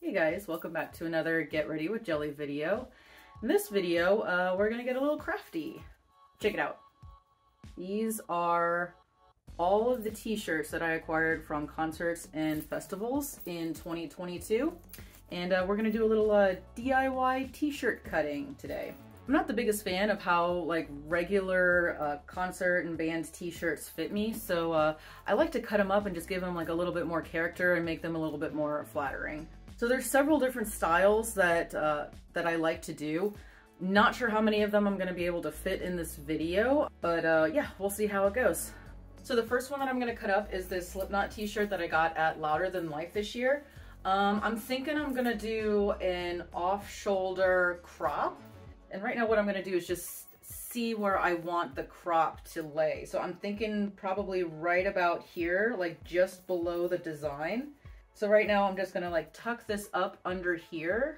Hey guys, welcome back to another Get Ready with Jelly video. In this video, we're gonna get a little crafty. Check it out. These are all of the t-shirts that I acquired from concerts and festivals in 2022. And we're gonna do a little DIY t-shirt cutting today. I'm not the biggest fan of how regular concert and band t-shirts fit me, so I like to cut them up and just give them a little bit more character and make them a little bit more flattering. So there's several different styles that I like to do. Not sure how many of them I'm going to be able to fit in this video, but yeah, we'll see how it goes. So the first one that I'm going to cut up is this Slipknot t-shirt that I got at Louder Than Life this year. I'm thinking I'm going to do an off-shoulder crop, and right now what I'm going to do is just see where I want the crop to lay. So I'm thinking probably right about here, just below the design. So right now I'm just gonna tuck this up under here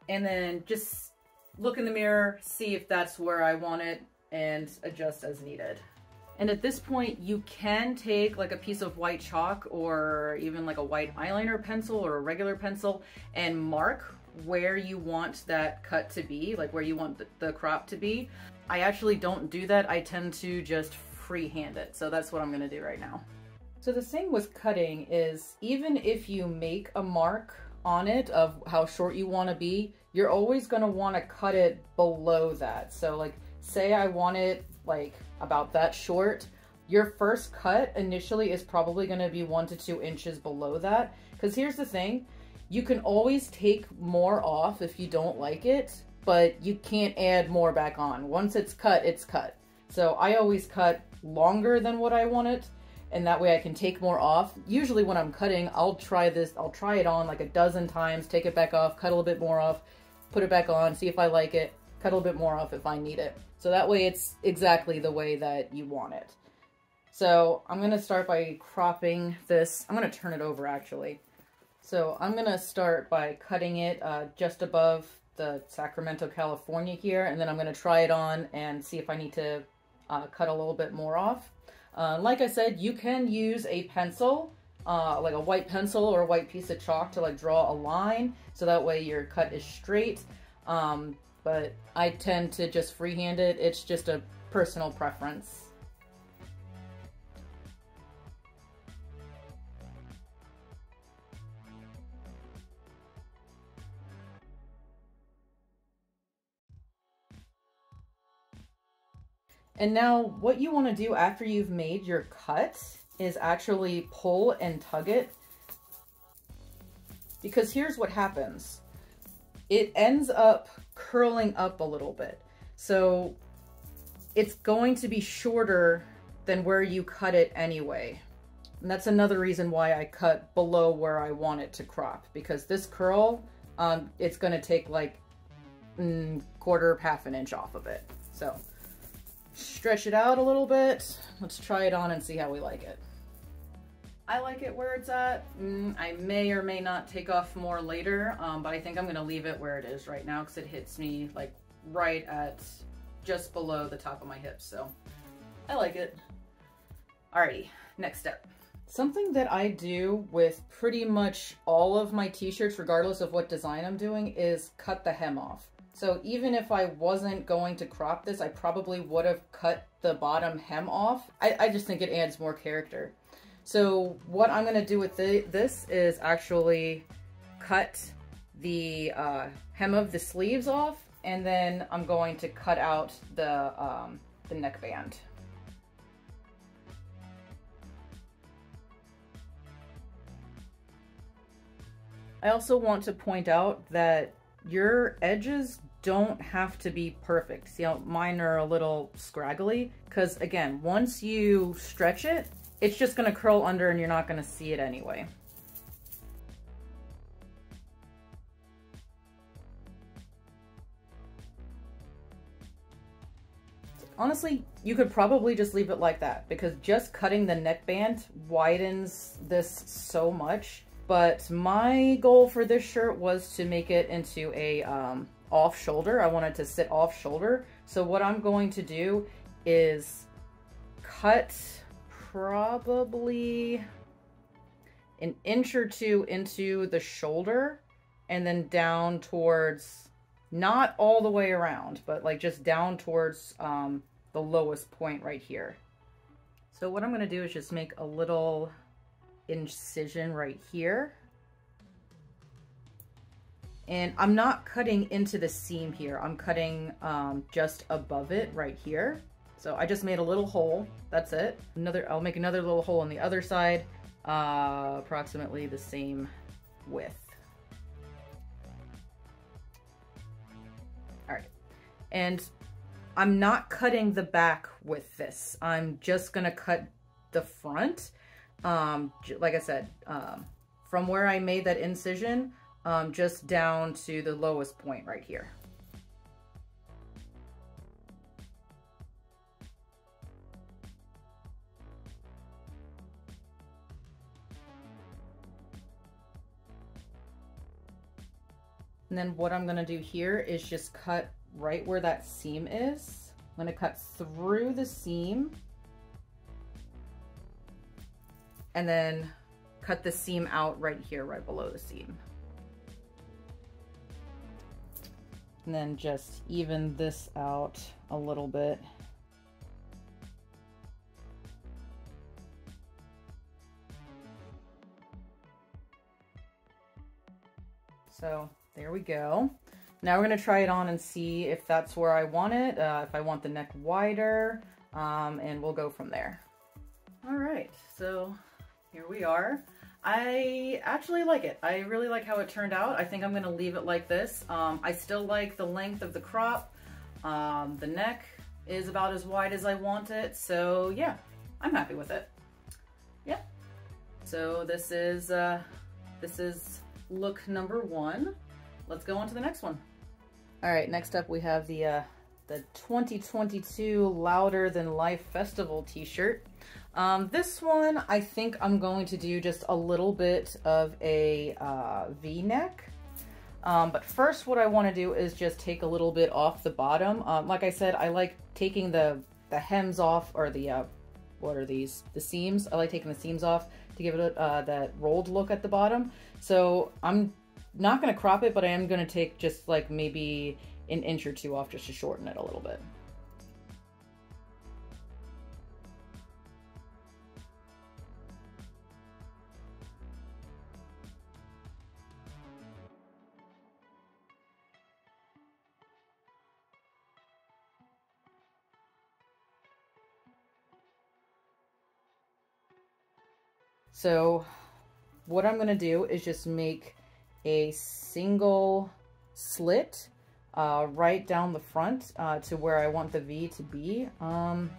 and then just look in the mirror, see if that's where I want it and adjust as needed. And at this point you can take a piece of white chalk or even a white eyeliner pencil or a regular pencil and mark where you want that cut to be, where you want the crop to be. I actually don't do that. I tend to just freehand it. So that's what I'm gonna do right now. So the thing with cutting is, even if you make a mark on it of how short you want to be, you're always going to want to cut it below that. So say I want it about that short, your first cut initially is probably going to be 1 to 2 inches below that. Because here's the thing, you can always take more off if you don't like it, but you can't add more back on. Once it's cut, it's cut. So I always cut longer than what I want it, and that way I can take more off. Usually when I'm cutting, I'll try it on a dozen times, take it back off, cut a little bit more off, put it back on, see if I like it, cut a little bit more off if I need it. So that way it's exactly the way that you want it. So I'm gonna start by cropping this. I'm gonna turn it over actually. So I'm gonna start by cutting it just above the Sacramento, California here, and then I'm gonna try it on and see if I need to cut a little bit more off. Like I said, you can use a pencil, like a white pencil or a white piece of chalk to draw a line, so that way your cut is straight. But I tend to just freehand it. It's just a personal preference. And now what you want to do after you've made your cut is actually pull and tug it, because here's what happens. It ends up curling up a little bit. So it's going to be shorter than where you cut it anyway. And that's another reason why I cut below where I want it to crop, because this curl, it's going to take quarter, half an inch off of it. So stretch it out a little bit. Let's try it on and see how we like it. I like it where it's at. I may or may not take off more later, but I think I'm gonna leave it where it is right now because it hits me right at just below the top of my hips, so I like it. Alrighty, next step. Something that I do with pretty much all of my t-shirts, regardless of what design I'm doing, is cut the hem off. So even if I wasn't going to crop this, I probably would have cut the bottom hem off. I just think it adds more character. So what I'm going to do with this is actually cut the hem of the sleeves off, and then I'm going to cut out the neckband. I also want to point out that your edges don't have to be perfect. See how mine are a little scraggly? Because again, once you stretch it, it's just gonna curl under and you're not gonna see it anyway. Honestly, you could probably just leave it like that, because just cutting the neckband widens this so much. But my goal for this shirt was to make it into a off shoulder. I wanted to sit off shoulder. So what I'm going to do is cut probably an inch or two into the shoulder and then down towards, not all the way around, but like just down towards the lowest point right here. So what I'm gonna do is just make a little incision right here. And I'm not cutting into the seam here. I'm cutting just above it right here. So I just made a little hole, that's it. I'll make another little hole on the other side, approximately the same width. All right, and I'm not cutting the back with this. I'm just gonna cut the front. Like I said, from where I made that incision, just down to the lowest point right here. And then what I'm gonna do here is just cut right where that seam is. I'm gonna cut through the seam and then cut the seam out right here, right below the seam. And then just even this out a little bit. So there we go. Now we're gonna try it on and see if that's where I want it, if I want the neck wider, and we'll go from there. All right, so here we are. I actually like it. I really like how it turned out. I think I'm gonna leave it like this. I still like the length of the crop. The neck is about as wide as I want it. So yeah, I'm happy with it. Yeah. So this is look number 1. Let's go on to the next one. All right, next up we have the 2022 Louder Than Life Festival t-shirt. This one, I think I'm going to do just a little bit of a V-neck. But first what I want to do is just take a little bit off the bottom. Like I said, I like taking the hems off, or the, what are these? The seams. I like taking the seams off to give it that rolled look at the bottom. So I'm not going to crop it, but I am going to take just like maybe an inch or 2 off just to shorten it a little bit. So what I'm going to do is just make a single slit right down the front to where I want the V to be. I'm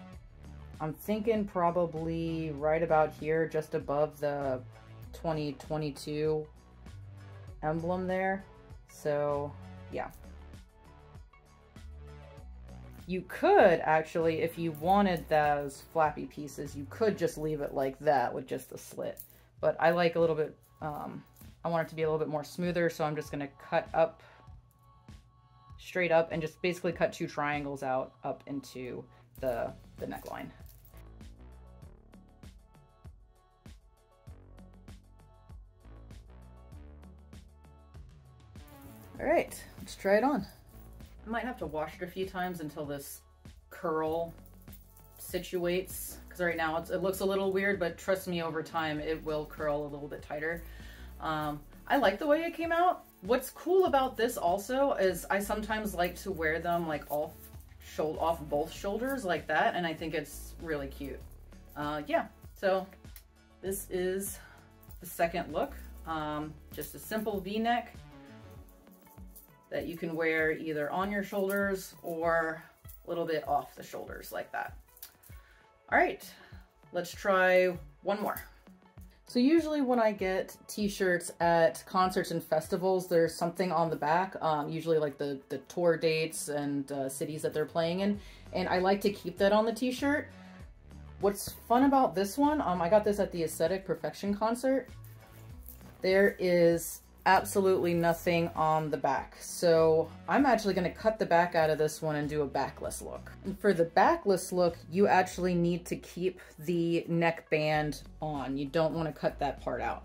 thinking probably right about here, just above the 2022 emblem there. So yeah. You could actually, if you wanted those flappy pieces, you could just leave it like that with just the slit. But I like a little bit, I want it to be a little bit more smoother, so I'm just going to cut up, straight up, and just basically cut 2 triangles out up into the neckline. All right, let's try it on. I might have to wash it a few times until this curl situates, because right now it looks a little weird, but trust me, over time it will curl a little bit tighter. I like the way it came out. What's cool about this also is I sometimes like to wear them like off both shoulders like that, and I think it's really cute. Yeah, so this is the second look. Just a simple V-neck that you can wear either on your shoulders or a little bit off the shoulders like that. All right, let's try one more. So usually when I get t-shirts at concerts and festivals, there's something on the back, usually like the tour dates and cities that they're playing in, and I like to keep that on the t-shirt. What's fun about this one, I got this at the Aesthetic Perfection concert. There is absolutely nothing on the back. So I'm actually going to cut the back out of this one and do a backless look. And for the backless look, you actually need to keep the neck band on. You don't want to cut that part out.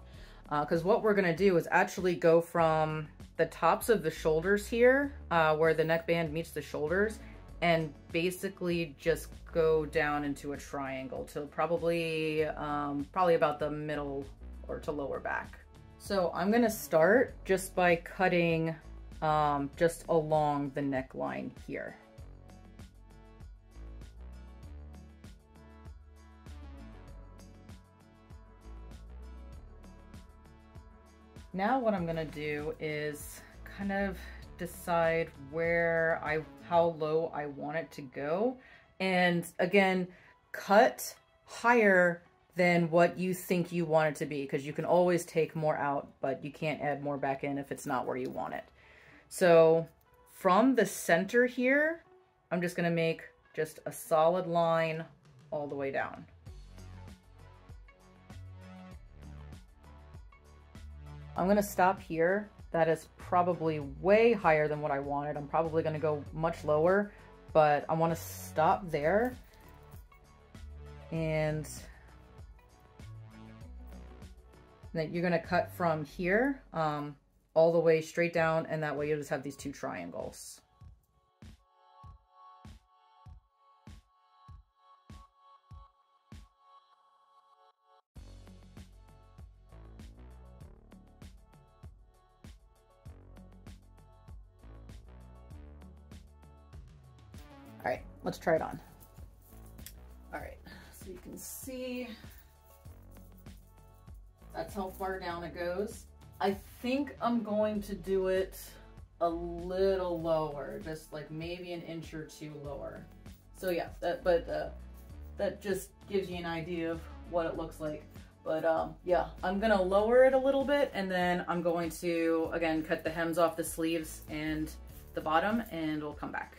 Because what we're gonna do is actually go from the tops of the shoulders here, where the neckband meets the shoulders, and basically just go down into a triangle to probably about the middle or to lower back. So I'm gonna start just by cutting just along the neckline here. Now what I'm gonna do is kind of decide how low I want it to go. And again, cut higher than what you think you want it to be, because you can always take more out, but you can't add more back in if it's not where you want it. So from the center here, I'm just gonna make just a solid line all the way down. I'm gonna stop here. That is probably way higher than what I wanted. I'm probably gonna go much lower, but I wanna stop there. And then you're gonna cut from here all the way straight down, and that way you'll just have these two triangles. All right, let's try it on. All right, so you can see that's how far down it goes. I think I'm going to do it a little lower, just like maybe an inch or two lower. So yeah, that just gives you an idea of what it looks like. But yeah, I'm gonna lower it a little bit, and then I'm going to, again, cut the hems off the sleeves and the bottom, and we'll come back.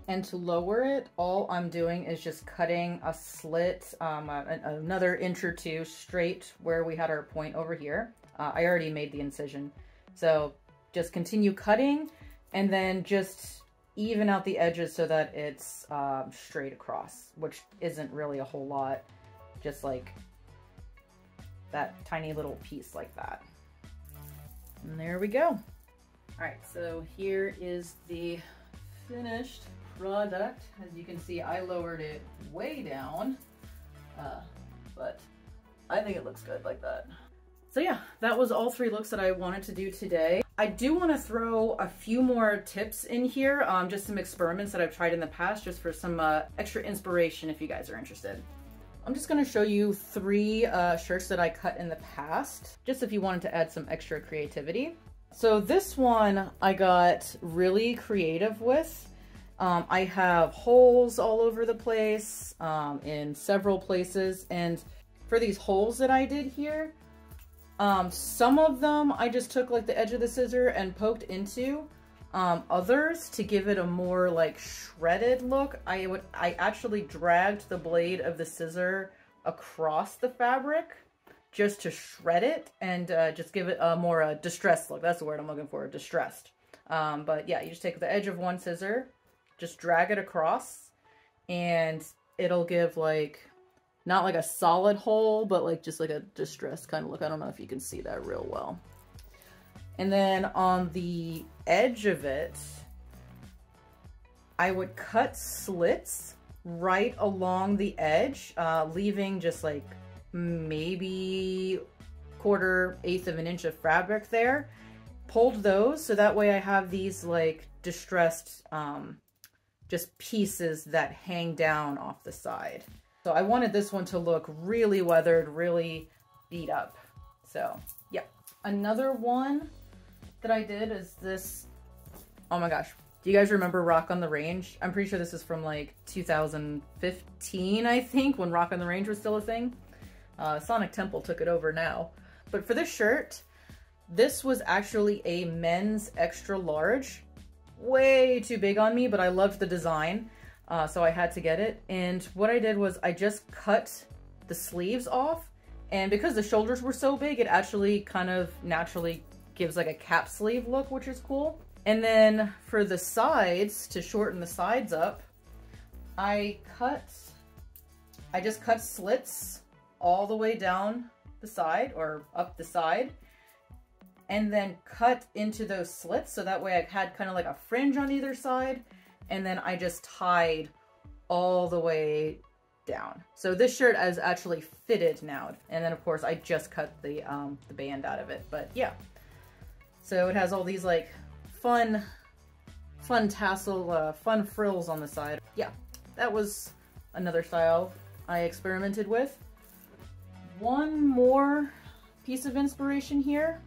And to lower it, all I'm doing is just cutting a slit, another inch or two straight where we had our point over here. I already made the incision. So just continue cutting, and then just even out the edges so that it's straight across, which isn't really a whole lot, just like that tiny little piece like that. And there we go. All right, so here is the finished product. As you can see, I lowered it way down, but I think it looks good like that. So yeah, that was all 3 looks that I wanted to do today. I do want to throw a few more tips in here, just some experiments that I've tried in the past, just for some extra inspiration if you guys are interested. I'm just going to show you 3 shirts that I cut in the past, just if you wanted to add some extra creativity. So this one I got really creative with. I have holes all over the place, in several places, and for these holes that I did here, some of them I just took like the edge of the scissor and poked into. Others, to give it a more like shredded look, I actually dragged the blade of the scissor across the fabric just to shred it and just give it a more distressed look. That's the word I'm looking for, distressed. But yeah, you just take the edge of one scissor, just drag it across, and it'll give like, not like a solid hole, but like just like a distressed kind of look. I don't know if you can see that real well. And then on the edge of it, I would cut slits right along the edge, leaving just like maybe 1/4 of an inch of fabric there. Pulled those, so that way I have these like distressed just pieces that hang down off the side. So I wanted this one to look really weathered, really beat up. So yeah. Another one that I did is this. Oh my gosh. Do you guys remember Rock on the Range? I'm pretty sure this is from like 2015, I think, when Rock on the Range was still a thing. Sonic Temple took it over now. But for this shirt, this was actually a men's extra large. Way too big on me, but I loved the design. So I had to get it. And what I did was I just cut the sleeves off. And because the shoulders were so big, it actually kind of naturally gives like a cap sleeve look, which is cool. And then for the sides, to shorten the sides up, I just cut slits all the way down the side or up the side and then cut into those slits. So that way I had kind of like a fringe on either side. And then I just tied all the way down. So this shirt is actually fitted now. And then of course I just cut the band out of it, but yeah. So it has all these like fun tassel, fun frills on the side. Yeah, that was another style I experimented with. One more piece of inspiration here.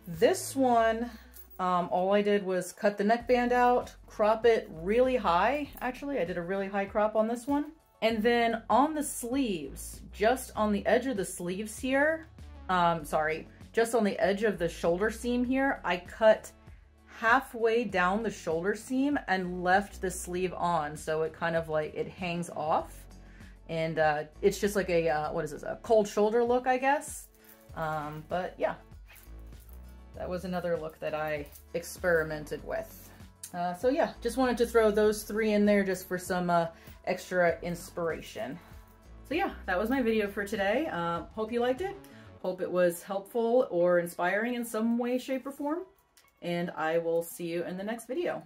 This one, all I did was cut the neckband out, crop it really high. Actually, I did a really high crop on this one. And then on the sleeves, just on the edge of the sleeves here, just on the edge of the shoulder seam here, I cut halfway down the shoulder seam and left the sleeve on. So it kind of like, it hangs off. And it's just like a, what is this, a cold shoulder look, I guess. But yeah, that was another look that I experimented with. So yeah, just wanted to throw those three in there just for some extra inspiration. So yeah, that was my video for today. Hope you liked it. Hope it was helpful or inspiring in some way, shape, or form. And I will see you in the next video.